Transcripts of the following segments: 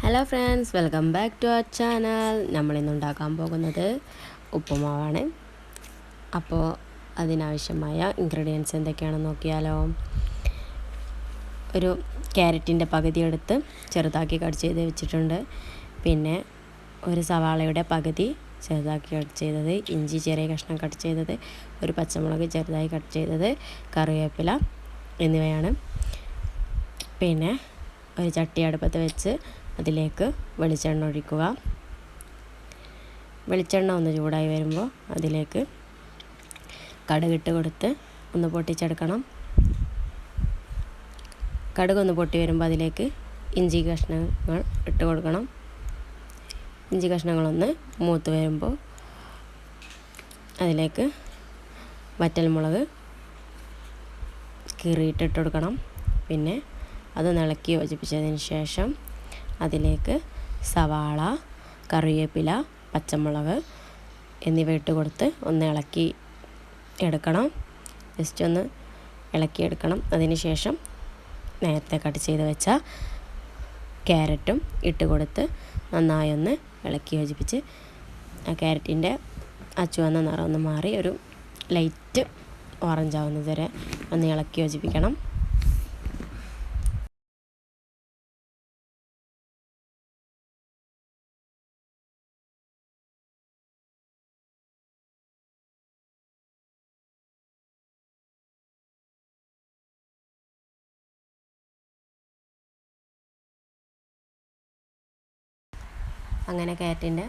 Hello friends, welcome back to our channel. നമ്മളിന്ന് ഉണ്ടാക്കാൻ പോകുന്നത് ഉപ്പുമാവാണ്. അപ്പോൾ അതിനാവശ്യമായ ഇൻഗ്രീഡിയൻസ് എന്തൊക്കെയാണെന്ന് നോക്കിയാലോ. ഒരു ക്യാരറ്റിൻ്റെ പകുതി എടുത്ത് ചെറുതാക്കി കട്ട് ചെയ്ത് വെച്ചിട്ടുണ്ട്. പിന്നെ ഒരു സവാളയുടെ പകുതി ചെറുതാക്കി കട്ട് ചെയ്തത്, ഇഞ്ചി ചെറിയ കഷ്ണം കട്ട് ചെയ്തത്, ഒരു പച്ചമുളക് ചെറുതായി കട്ട് ചെയ്തത്, കറിവേപ്പില എന്നിവയാണ്. പിന്നെ ഒരു ചട്ടി അടുപ്പത്ത് വെച്ച് അതിലേക്ക് വെളിച്ചെണ്ണ ഒഴിക്കുക. വെളിച്ചെണ്ണ ഒന്ന് ചൂടായി വരുമ്പോൾ അതിലേക്ക് കടുകിട്ട് കൊടുത്ത് ഒന്ന് പൊട്ടിച്ചെടുക്കണം. കടുകൊന്ന് പൊട്ടി വരുമ്പോൾ അതിലേക്ക് ഇഞ്ചി കഷ്ണങ്ങൾ ഇട്ട് കൊടുക്കണം. ഇഞ്ചി കഷ്ണങ്ങളൊന്ന് മൂത്ത് വരുമ്പോൾ അതിലേക്ക് വറ്റൽമുളക് കീറിയിട്ടിട്ട് കൊടുക്കണം. പിന്നെ അത് ഇളക്കി യോജിപ്പിച്ചതിന് ശേഷം അതിലേക്ക് സവാള, കറിവേപ്പില, പച്ചമുളക് എന്നിവ ഇട്ട് കൊടുത്ത് ഒന്ന് ഇളക്കി എടുക്കണം. ജസ്റ്റ് ഒന്ന് ഇളക്കിയെടുക്കണം. അതിന് ശേഷം നേരത്തെ കട്ട് ചെയ്ത് വെച്ച ക്യാരറ്റും ഇട്ട് കൊടുത്ത് നന്നായി ഒന്ന് ഇളക്കി യോജിപ്പിച്ച് ആ ക്യാരറ്റിൻ്റെ ആ ചുവന്ന നിറം ഒന്ന് മാറി ഒരു ലൈറ്റ് ഓറഞ്ച് ആവുന്നത് വരെ ഒന്ന് ഇളക്കി യോജിപ്പിക്കണം. അങ്ങനെ ക്യാരറ്റിൻ്റെ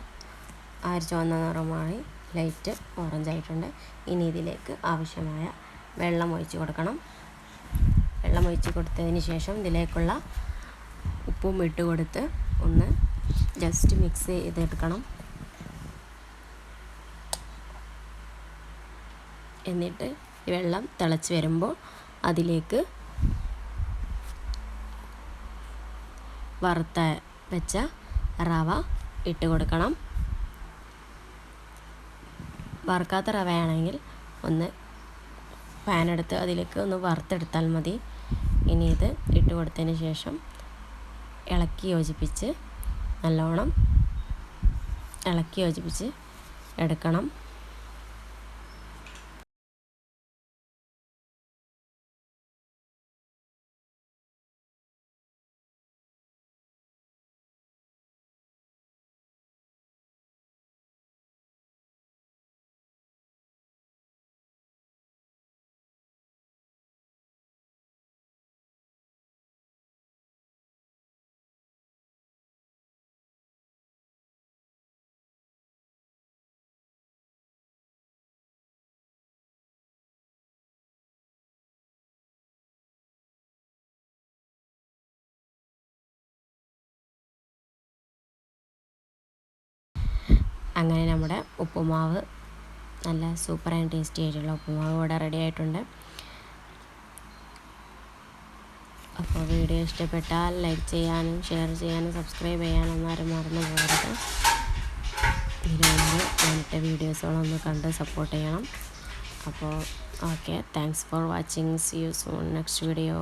ആ ഒരു ചുവന്ന നിറമായി ലൈറ്റ് ഓറഞ്ച് ആയിട്ടുണ്ട്. ഇനി ഇതിലേക്ക് ആവശ്യമായ വെള്ളം ഒഴിച്ച് കൊടുക്കണം. വെള്ളം ഒഴിച്ച് കൊടുത്തതിന് ശേഷം ഇതിലേക്കുള്ള ഉപ്പും ഇട്ട് കൊടുത്ത് ഒന്ന് ജസ്റ്റ് മിക്സ് ചെയ്തെടുക്കണം. എന്നിട്ട് വെള്ളം തിളച്ച് വരുമ്പോൾ അതിലേക്ക് വറുത്ത വെച്ച റവ ഇട്ട് കൊടുക്കണം. വറുക്കാത്ത റവയാണെങ്കിൽ ഒന്ന് പാനെടുത്ത് അതിലേക്ക് ഒന്ന് വറുത്തെടുത്താൽ മതി. ഇനി ഇത് ഇട്ട് കൊടുത്തതിന് ശേഷം ഇളക്കി യോജിപ്പിച്ച് നല്ലോണം ഇളക്കി യോജിപ്പിച്ച് എടുക്കണം. അങ്ങനെ നമ്മുടെ ഉപ്പുമാവ് നല്ല സൂപ്പർ ആൻഡ് ടേസ്റ്റി ആയിട്ടുള്ള ഉപ്പുമാവ് ഇവിടെ റെഡി ആയിട്ടുണ്ട്. അപ്പോൾ വീഡിയോ ഇഷ്ടപ്പെട്ടാൽ ലൈക്ക് ചെയ്യാനും ഷെയർ ചെയ്യാനും സബ്സ്ക്രൈബ് ചെയ്യാനും ആരും മറന്നു പോകരുത്. ഇതിന് മുമ്പ് ഞാനിട്ട വീഡിയോസുകളൊന്ന് കണ്ട് സപ്പോർട്ട് ചെയ്യണം. അപ്പോൾ okay, thanks for watching. See you soon next video.